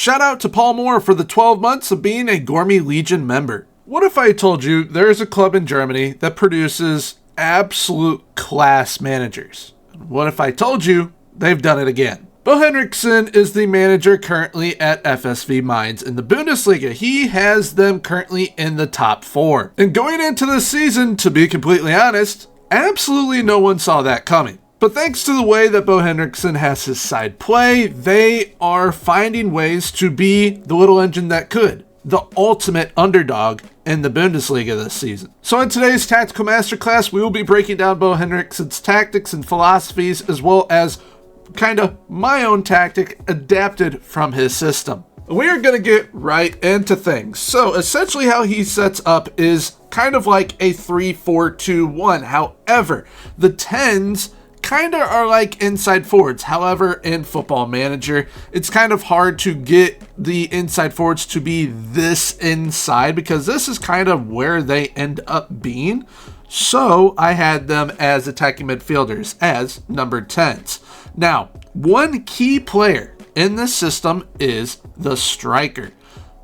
Shout out to Paul Moore for the 12 months of being a Gormy Legion member. What if I told you there's a club in Germany that produces absolute class managers? What if I told you they've done it again? Bo Henriksen is the manager currently at FSV Mainz in the Bundesliga. He has them currently in the top 4. And going into this season, to be completely honest, absolutely no one saw that coming. But thanks to the way that Bo Henriksen has his side play, they are finding ways to be the little engine that could. The ultimate underdog in the Bundesliga this season. So in today's Tactical Masterclass, we will be breaking down Bo Henriksen's tactics and philosophies, as well as kind of my own tactic adapted from his system. We are going to get right into things. So essentially how he sets up is kind of like a 3-4-2-1. However, the 10s kind of are like inside forwards. However, in Football Manager, it's kind of hard to get the inside forwards to be this inside because this is kind of where they end up being. So I had them as attacking midfielders, as number 10s. Now, one key player in this system is the striker.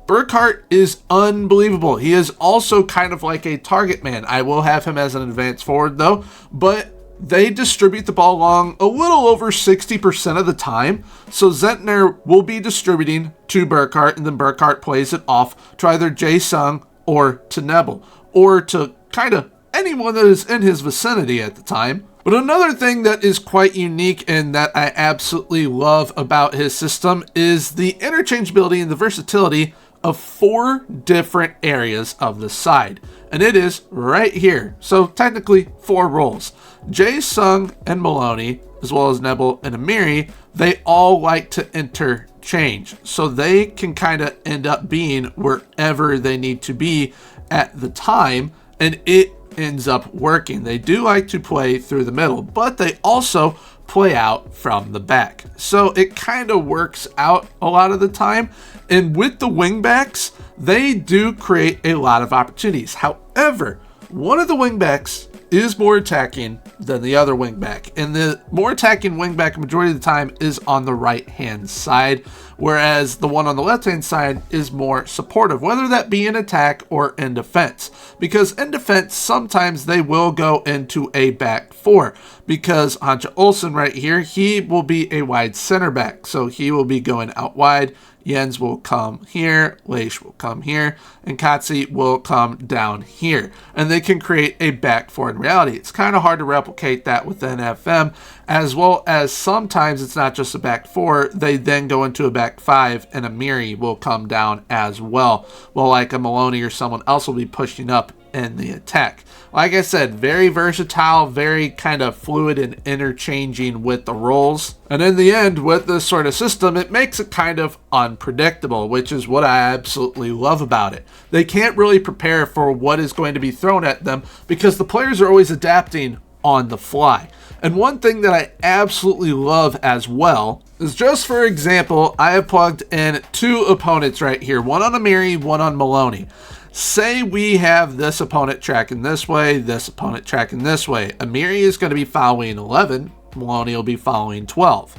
Burkhardt is unbelievable. He is also kind of like a target man. I will have him as an advanced forward though, but they distribute the ball along a little over 60% of the time. So Zentner will be distributing to Burkhardt, and then Burkhardt plays it off to either Jae-sung or to Nebel, or to kind of anyone that is in his vicinity at the time. But another thing that is quite unique and that I absolutely love about his system is the interchangeability and the versatility of 4 different areas of the side. And it is right here. So technically 4 roles. Jae-sung and Maloney, as well as Nebel and Amiri, they all like to interchange. So they can kind of end up being wherever they need to be at the time. And it ends up working. They do like to play through the middle, but they also play out from the back. So it kind of works out a lot of the time. And with the wingbacks, they do create a lot of opportunities. However, one of the wingbacks is more attacking than the other wingback. And the more attacking wingback majority of the time is on the right-hand side, whereas the one on the left-hand side is more supportive, whether that be in attack or in defense. Because in defense, sometimes they will go into a back 4. Because Hancha Olsen right here, he will be a wide center back. So he will be going out wide. Jens will come here, Leish will come here, and Katsi will come down here. And they can create a back 4 in reality. It's kind of hard to replicate that within FM, as well as sometimes it's not just a back 4, they then go into a back 5, and Amiri will come down as well. Well, like a Maloney or someone else will be pushing up in the attack. Like I said, very versatile, very kind of fluid and interchanging with the roles. And in the end, with this sort of system, it makes it kind of unpredictable, which is what I absolutely love about it. They can't really prepare for what is going to be thrown at them because the players are always adapting on the fly. And one thing that I absolutely love as well is, just for example, I have plugged in 2 opponents right here, one on Amiri, one on Maloney. Say we have this opponent tracking this way, this opponent tracking this way. Amiri is going to be following 11, Maloney will be following 12.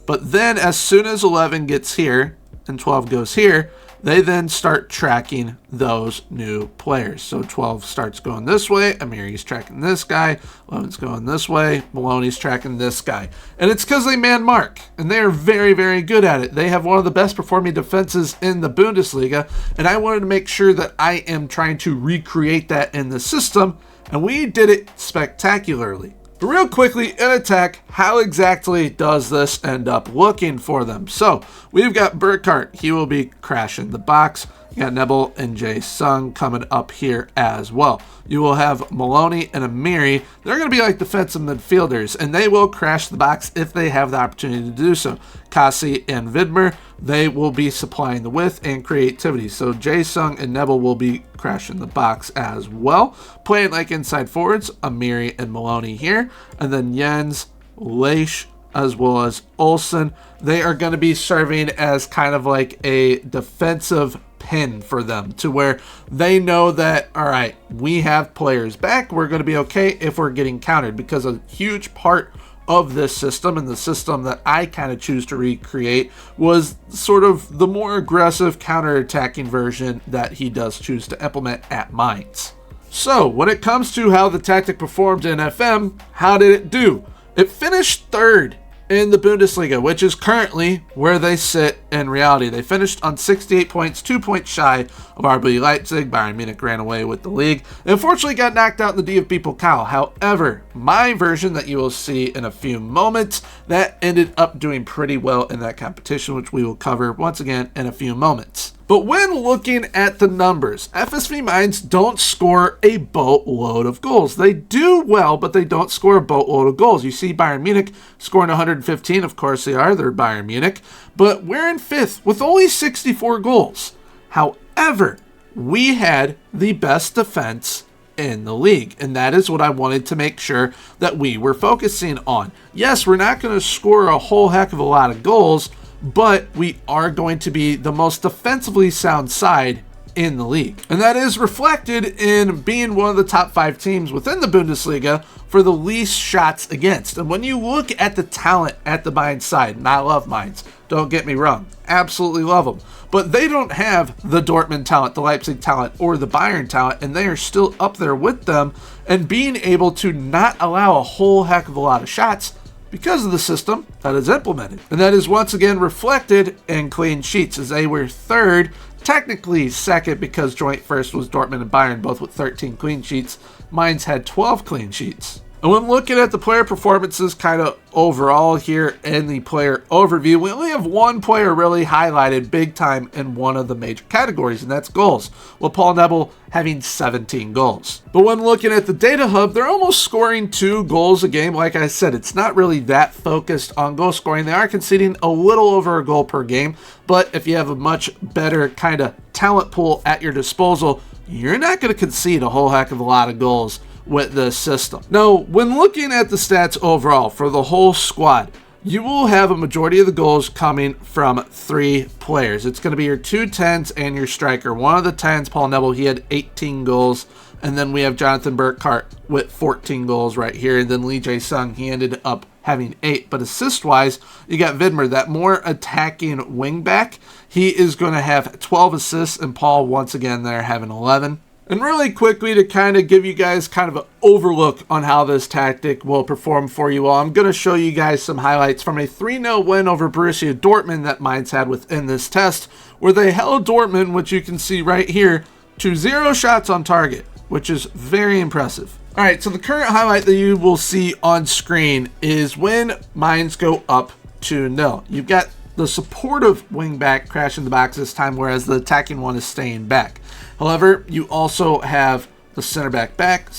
But then as soon as 11 gets here and 12 goes here, they then start tracking those new players. So 12 starts going this way, Amiri's tracking this guy, 11's going this way, Maloney's tracking this guy. And it's because they man mark, and they are very, very good at it. They have one of the best performing defenses in the Bundesliga, and I wanted to make sure that I am trying to recreate that in the system, and we did it spectacularly. But real quickly, in attack, how exactly does this end up looking for them? So we've got Burkhardt. He will be crashing the box. You got Nebel and Jae-sung coming up here as well. You will have Maloney and Amiri. They're going to be like defensive midfielders, and they will crash the box if they have the opportunity to do so. Kasi and Vidmer, they will be supplying the width and creativity. So Jae-sung and Nebel will be crashing the box as well. Playing like inside forwards, Amiri and Maloney here. And then Jens, Leish, as well as Olsen. They are going to be serving as kind of like a defensive pin for them, to where they know that, all right, we have players back, we're going to be okay if we're getting countered, because a huge part of this system, and the system that I kind of choose to recreate was sort of the more aggressive counter-attacking version that he does choose to implement at Mainz. So when it comes to how the tactic performed in FM, how did it do? It finished third in the Bundesliga, which is currently where they sit in reality. They finished on 68 points, 2 points shy of RB Leipzig. Bayern Munich ran away with the league and unfortunately got knocked out in the DFB Pokal. However, my version that you will see in a few moments, that ended up doing pretty well in that competition, which we will cover once again in a few moments. But when looking at the numbers, FSV Mainz don't score a boatload of goals. They do well, but they don't score a boatload of goals. You see Bayern Munich scoring 115. Of course they are. They're Bayern Munich. But we're in fifth with only 64 goals. However, we had the best defense in the league, and that is what I wanted to make sure that we were focusing on. Yes, we're not going to score a whole heck of a lot of goals, but we are going to be the most defensively sound side in the league. And that is reflected in being one of the top 5 teams within the Bundesliga for the least shots against. And when you look at the talent at the Mainz side, and I love Mainz, don't get me wrong, absolutely love them, but they don't have the Dortmund talent, the Leipzig talent, or the Bayern talent, and they are still up there with them, and being able to not allow a whole heck of a lot of shots because of the system that is implemented. And that is once again reflected in clean sheets, as they were third, technically second because joint first was Dortmund and Bayern, both with 13 clean sheets. Mainz had 12 clean sheets. And when looking at the player performances kind of overall here in the player overview, we only have one player really highlighted big time in one of the major categories, and that's goals, with Paul Nebel having 17 goals. But when looking at the data hub, they're almost scoring 2 goals a game. Like I said, it's not really that focused on goal scoring. They are conceding a little over a goal per game, but if you have a much better kind of talent pool at your disposal, you're not going to concede a whole heck of a lot of goals with this system. Now, when looking at the stats overall for the whole squad, you will have a majority of the goals coming from 3 players. It's going to be your 2 10s and your striker. One of the 10s, Paul Nebel, he had 18 goals. And then we have Jonathan Burkhardt with 14 goals right here. And then Lee Jae-sung, he ended up having 8. But assist-wise, you got Vidmer, that more attacking wingback. He is going to have 12 assists, and Paul, once again, there having 11. And really quickly, to kind of give you guys kind of an overlook on how this tactic will perform for you all, I'm going to show you guys some highlights from a 3-0 win over Borussia Dortmund that Mainz had within this test, where they held Dortmund, which you can see right here, to 0 shots on target, which is very impressive. All right, so the current highlight that you will see on screen is when Mainz go up 2-0. You've got the supportive wingback crashing the box this time, whereas the attacking one is staying back. However, you also have the center back back,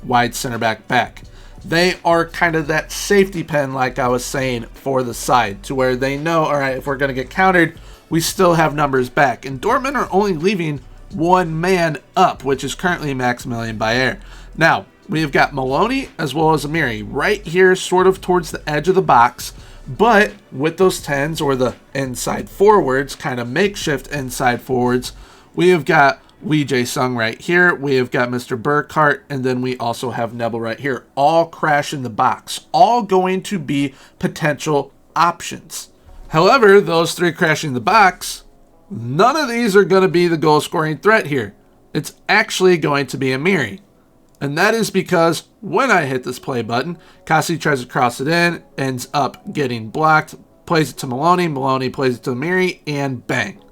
wide center back. They are kind of that safety pen, like I was saying, for the side, to where they know, all right, if we're going to get countered, we still have numbers back. And Dortmund are only leaving 1 man up, which is currently Maximilian Bayer. Now, we have got Maloney as well as Amiri right here, sort of towards the edge of the box. But with those 10s, or the inside forwards, kind of makeshift inside forwards, we have got Lee Jae-sung right here. We have got Mr. Burkhardt, and then we also have Nebel right here. All crashing the box. All going to be potential options. However, those 3 crashing the box, none of these are going to be the goal-scoring threat here. It's actually going to be Amiri. And that is because when I hit this play button, Kasi tries to cross it in, ends up getting blocked, plays it to Maloney, Maloney plays it to Amiri, and bang.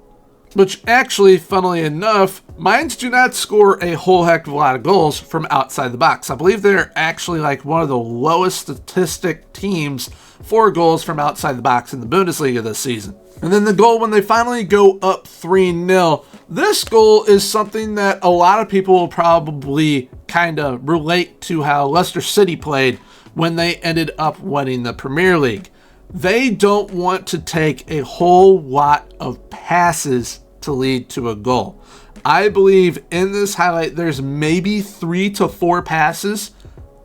Which actually, funnily enough, Mainz do not score a whole heck of a lot of goals from outside the box. I believe they're actually like one of the lowest statistic teams for goals from outside the box in the Bundesliga this season. And then the goal when they finally go up 3-0, this goal is something that a lot of people will probably kind of relate to how Leicester City played when they ended up winning the Premier League. They don't want to take a whole lot of passes to lead to a goal. I believe in this highlight, there's maybe 3 to 4 passes,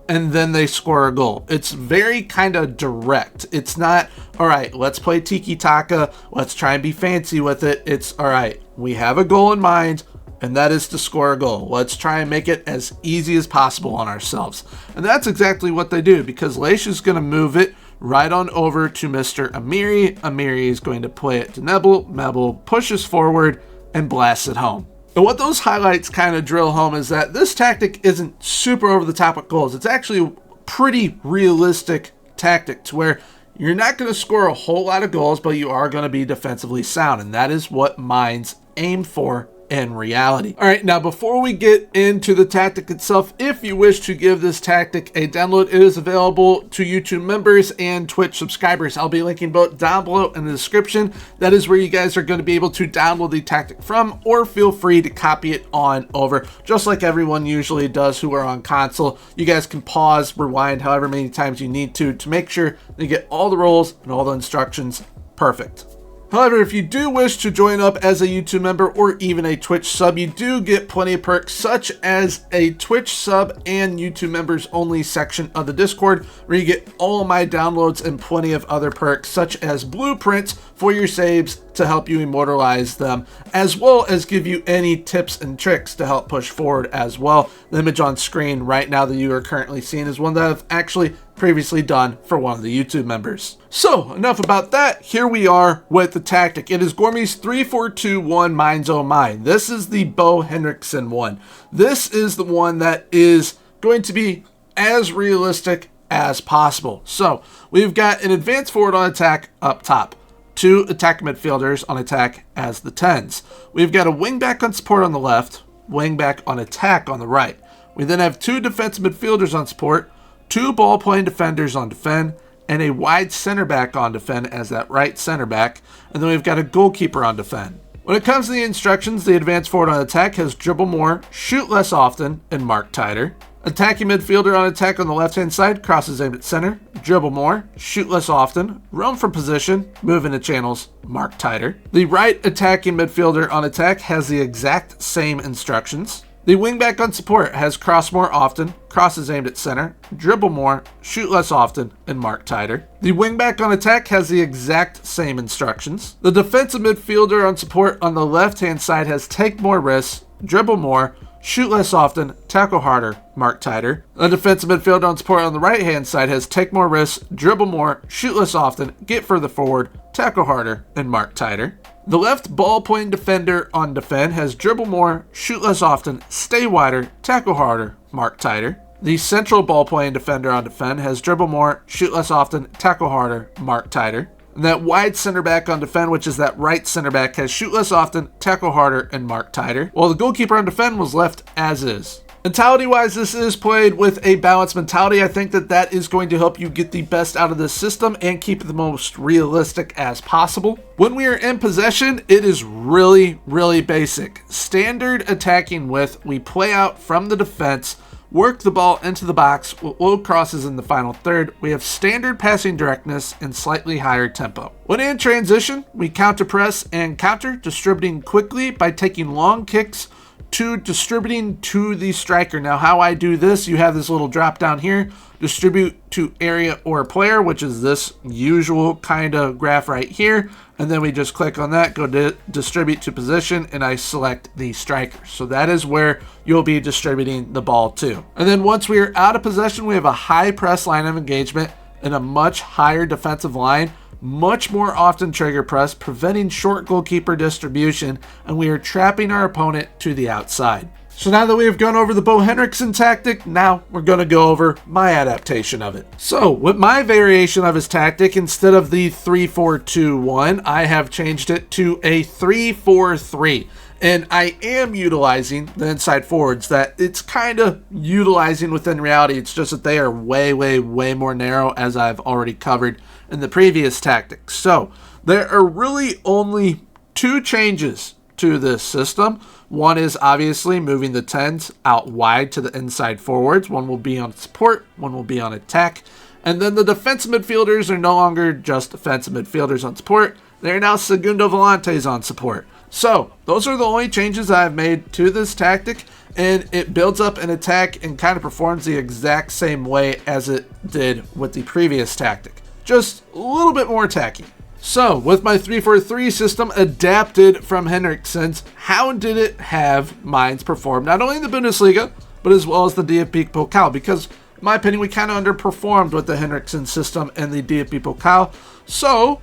and then they score a goal. It's very kind of direct. It's not, all right, let's play tiki-taka, let's try and be fancy with it. It's, all right, we have a goal in mind, and that is to score a goal. Let's try and make it as easy as possible on ourselves. And that's exactly what they do, because Leish is going to move it right on over to Mr. Amiri. Amiri is going to play it to Nebel. Nebel pushes forward and blasts it home. And what those highlights kind of drill home is that this tactic isn't super over the top with goals. It's actually a pretty realistic tactic to where you're not going to score a whole lot of goals, but you are going to be defensively sound. And that is what Mainz aim for in reality. All right, now before we get into the tactic itself, if you wish to give this tactic a download, it is available to YouTube members and Twitch subscribers. I'll be linking both down below in the description. That is where you guys are going to be able to download the tactic from, or feel free to copy it on over, just like everyone usually does who are on console. You guys can pause, rewind however many times you need to make sure that you get all the roles and all the instructions perfect. However, if you do wish to join up as a YouTube member or even a Twitch sub, you do get plenty of perks, such as a Twitch sub and YouTube members only section of the Discord, where you get all of my downloads and plenty of other perks, such as blueprints for your saves to help you immortalize them, as well as give you any tips and tricks to help push forward as well. The image on screen right now that you are currently seeing is one that I've actually previously done for one of the YouTube members. So enough about that. Here we are with the tactic. It is Gormy's 3-4-2-1 Mainz oh Mein. This is the Bo Henriksen one. This is the one that is going to be as realistic as possible. So we've got an advanced forward on attack up top, 2 attack midfielders on attack as the 10s. We've got a wing back on support on the left, wing back on attack on the right. We then have 2 defensive midfielders on support, 2 ball-playing defenders on defend, and a wide center back on defend as that right center back, and then we've got a goalkeeper on defend. When it comes to the instructions, the advanced forward on attack has dribble more, shoot less often, and mark tighter. Attacking midfielder on attack on the left-hand side, crosses aimed at center, dribble more, shoot less often, roam from position, move into channels, mark tighter. The right attacking midfielder on attack has the exact same instructions. The wingback on support has cross more often, crosses aimed at center, dribble more, shoot less often, and mark tighter. The wingback on attack has the exact same instructions. The defensive midfielder on support on the left-hand side has take more risks, dribble more, shoot less often, tackle harder, mark tighter. The defensive midfielder on support on the right-hand side has take more risks, dribble more, shoot less often, get further forward, tackle harder, and mark tighter. The left ball-playing defender on defend has dribble more, shoot less often, stay wider, tackle harder, mark tighter. The central ball-playing defender on defend has dribble more, shoot less often, tackle harder, mark tighter. And that wide center back on defend, which is that right center back, has shoot less often, tackle harder, and mark tighter, while the goalkeeper on defend was left as is. Mentality-wise, this is played with a balanced mentality. I think that is going to help you get the best out of this system and keep it the most realistic as possible. When we are in possession, it is really, really basic. Standard attacking width, we play out from the defense, work the ball into the box with low crosses in the final third. We have standard passing directness and slightly higher tempo. When in transition, we counter press and counter, distributing quickly by taking long kicks to distributing to the striker. Now, how I do this, you have this little drop down here, distribute to area or player, which is this usual kind of graph right here. And then we just click on that, go to distribute to position, and I select the striker. So that is where you'll be distributing the ball to. And then once we are out of possession, we have a high press line of engagement and a much higher defensive line, much more often trigger press, preventing short goalkeeper distribution, and we are trapping our opponent to the outside. So now that we have gone over the Bo Henriksen tactic, now we're going to go over my adaptation of it. So with my variation of his tactic, instead of the 3-4-2-1, I have changed it to a 3-4-3. And I am utilizing the inside forwards that it's kind of utilizing within reality. It's just that they are way, way, way more narrow, as I've already covered in the previous tactics. So there are really only 2 changes to this system. One is obviously moving the 10s out wide to the inside forwards. One will be on support, one will be on attack. And then the defensive midfielders are no longer just defensive midfielders on support. They're now segundo volantes on support. So those are the only changes I've made to this tactic, and it builds up an attack and kind of performs the exact same way as it did with the previous tactic. Just a little bit more attacky. So, with my 3-4-3 system adapted from Henriksen's, how did it have Mainz perform not only in the Bundesliga, but as well as the DFB Pokal? Because, in my opinion, we kind of underperformed with the Henriksen system and the DFB Pokal. So,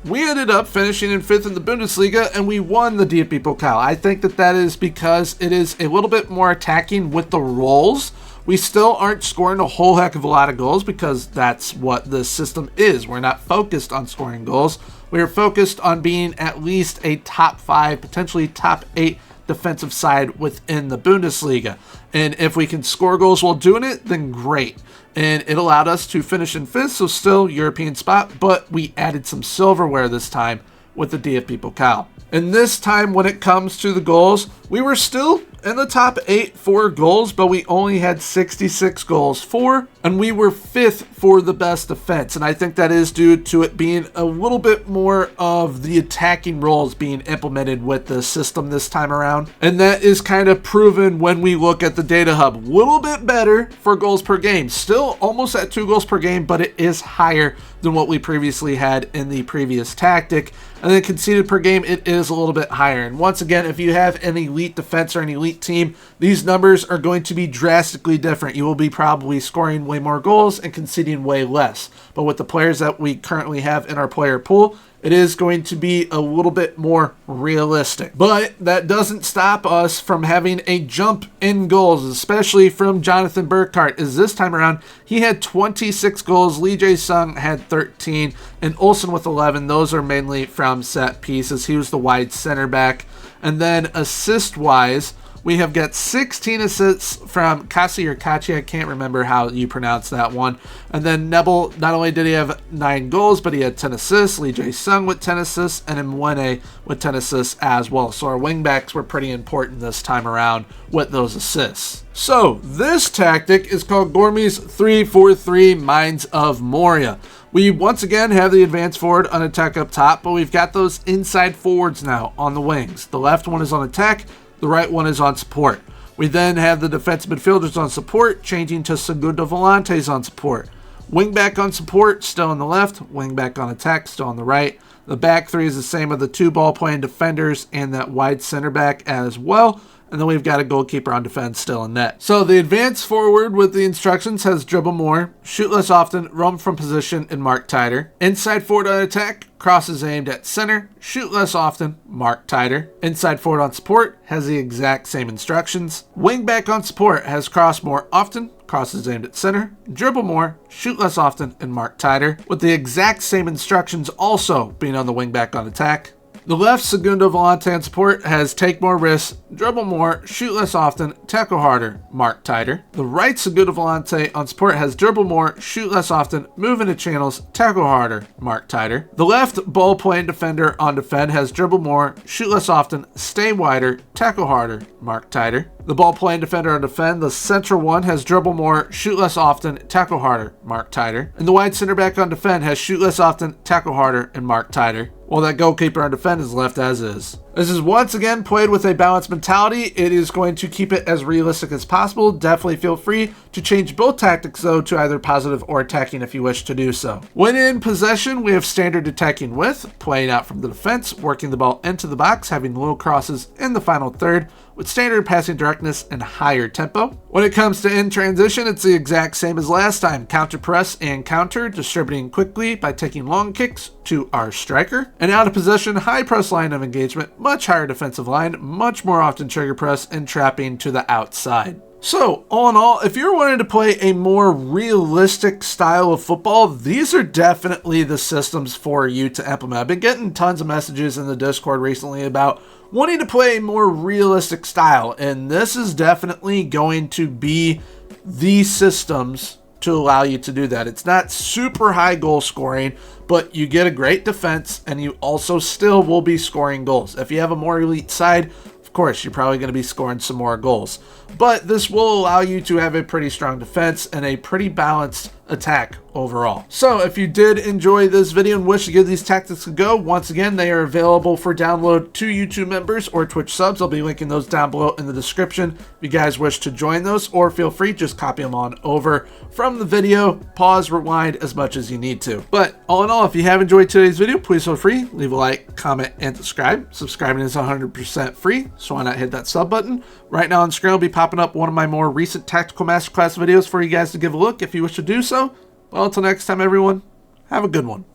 we ended up finishing in 5th in the Bundesliga, and we won the DFB Pokal. I think that is because it is a little bit more attacking with the roles. We still aren't scoring a whole heck of a lot of goals because that's what the system is. We're not focused on scoring goals. We're focused on being at least a top 5, potentially top 8 defensive side within the Bundesliga. And if we can score goals while doing it, then great. And it allowed us to finish in 5th, so still European spot, but we added some silverware this time with the DFB Pokal. And this time when it comes to the goals, we were still in the top 8 for goals, but we only had 66 goals for, and we were 5th for the best defense. And I think that is due to it being a little bit more of the attacking roles being implemented with the system this time around. And that is kind of proven when we look at the data hub. A little bit better for goals per game. Still almost at 2 goals per game, but it is higher than what we previously had in the previous tactic. And then conceded per game, it is a little bit higher. And once again, if you have an elite defense or an elite team, these numbers are going to be drastically different. You will be probably scoring way more goals and conceding way less. But with the players that we currently have in our player pool, it is going to be a little bit more realistic. But that doesn't stop us from having a jump in goals, especially from Jonathan Burkhardt, as this time around, he had 26 goals, Lee Jae-sung had 13, and Olsen with 11. Those are mainly from set pieces. He was the wide center back. And then assist-wise, we have got 16 assists from Kasi or Kachi. I can't remember how you pronounce that one. And then Nebel, not only did he have 9 goals, but he had 10 assists. Lee Jae-sung with 10 assists, and Mwene with 10 assists as well. So our wingbacks were pretty important this time around with those assists. So this tactic is called Gormy's 3-4-3 Mainz of Moria. We once again have the advanced forward on attack up top, but we've got those inside forwards now on the wings. The left one is on attack. The right one is on support. We then have the defensive midfielders on support, changing to segundo volantes on support. Wingback on support, still on the left. Wingback on attack, still on the right. The back three is the same with the 2 ball-playing defenders and that wide center back as well. And then we've got a goalkeeper on defense still in net. So the advanced forward with the instructions has dribble more, shoot less often, roam from position, and mark tighter. Inside forward on attack, crosses aimed at center, shoot less often, mark tighter. Inside forward on support has the exact same instructions. Wing back on support has cross more often, crosses aimed at center, dribble more, shoot less often, and mark tighter, with the exact same instructions also being on the wing back on attack. The left segundo volante on support has take more risks, dribble more, shoot less often, tackle harder, mark tighter. The right segundo volante on support has dribble more, shoot less often, move into channels, tackle harder, mark tighter. The left ball playing defender on defend has dribble more, shoot less often, stay wider, tackle harder, mark tighter. The ball playing defender on defend, the central one has dribble more, shoot less often, tackle harder, mark tighter. And the wide center back on defend has shoot less often, tackle harder, and mark tighter. While that goalkeeper on defend is left as is. This is once again played with a balanced mentality. It is going to keep it as realistic as possible. Definitely feel free to change both tactics though to either positive or attacking if you wish to do so. When in possession, we have standard attacking width, playing out from the defense, working the ball into the box, having low crosses in the final third, with standard passing directness and higher tempo. When it comes to in transition, it's the exact same as last time. Counter press and counter, distributing quickly by taking long kicks to our striker. And out of possession, high press line of engagement, much higher defensive line, much more often trigger press and trapping to the outside. So, all in all, if you're wanting to play a more realistic style of football, these are definitely the systems for you to implement. I've been getting tons of messages in the Discord recently about wanting to play a more realistic style, and this is definitely going to be the systems to allow you to do that. It's not super high goal scoring, but you get a great defense, and you also still will be scoring goals. If you have a more elite side, of course, you're probably going to be scoring some more goals. But this will allow you to have a pretty strong defense and a pretty balanced attack overall. So if you did enjoy this video and wish to give these tactics a go, once again, they are available for download to YouTube members or Twitch subs. I'll be linking those down below in the description if you guys wish to join those, or feel free, just copy them on over from the video, pause, rewind as much as you need to. But all in all, if you have enjoyed today's video, please feel free, leave a like, comment, and subscribe. Subscribing is 100% free, so why not hit that sub button? Right now on screen will be popping up one of my more recent Tactical Masterclass videos for you guys to give a look if you wish to do so. Well, until next time, everyone, have a good one.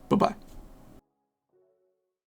Bye-bye.